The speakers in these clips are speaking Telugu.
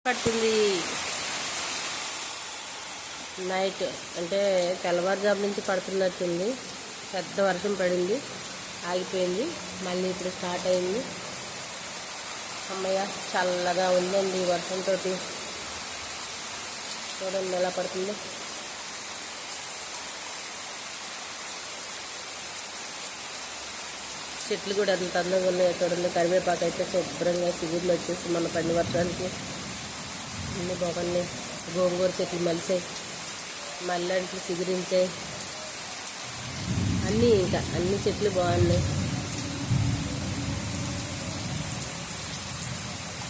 పడుతుంది నైట్ అంటే తెల్లవారుజాము నుంచి పడుతున్నట్టుంది. పెద్ద వర్షం పడింది, ఆగిపోయింది, మళ్ళీ ఇప్పుడు స్టార్ట్ అయింది. అమ్మయ్య చల్లగా ఉందండి వర్షంతో. చూడండి ఎలా పడుతుందో. చెట్లు కూడా అంత అందంగా ఉన్నాయి. చూడండి కరివేపాకు అయితే శుభ్రంగా చిగుర్లు వచ్చేసి మన పడిన వర్షానికి అన్నీ బాగున్నాయి. గోంగూర చెట్లు మలిసాయి, మల్లెంట్లు చిగురించాయి, అన్ని చెట్లు బాగున్నాయి.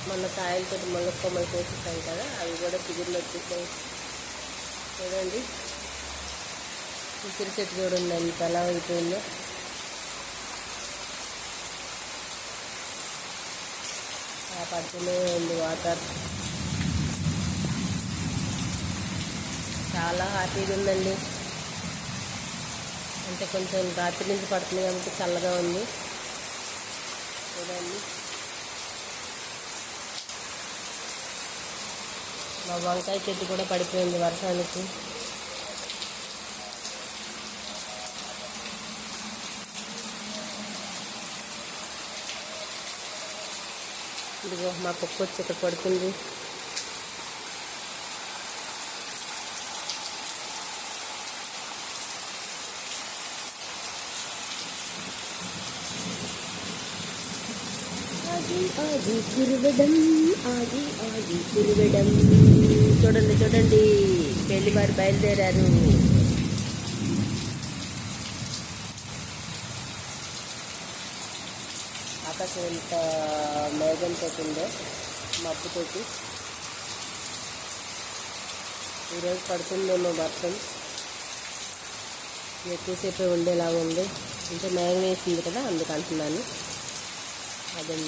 మొన్న కాయలతో మొలకొమ్మలు కోసేసాం కదా, అవి కూడా చిగుర్లు వచ్చేసాయి. చూడండి ఉసిరి చెట్టు చూడండి ఎంత ఎలా అయిపోయిందో. పడుతూనే ఉంది వాటర్. చాలా హ్యాపీగా ఉందండి. అంటే కొంచెం రాత్రి నుంచి పడుతుంది కాబట్టి చల్లగా ఉంది. చూడండి మా వంకాయ చెట్టు కూడా పడిపోయింది వర్షానికి. ఇదిగో మా కుక్క వచ్చి ఇక్కడ పడుతుంది. ఆగి కురవడం, ఆగి కురవడం. చూడండి చూడండి పెళ్లి వారు బయలుదేరారు. ఆకాశం ఎంత మేఘంతో ఉందో, మబ్బుతోటి. ఈరోజు పడుతుందేమో వర్షం, ఎక్కువసేపు ఉండేలాగా ఉంది. అంటే మేఘం వేసింది కదా, అందుకు అంటున్నాను. అదండి.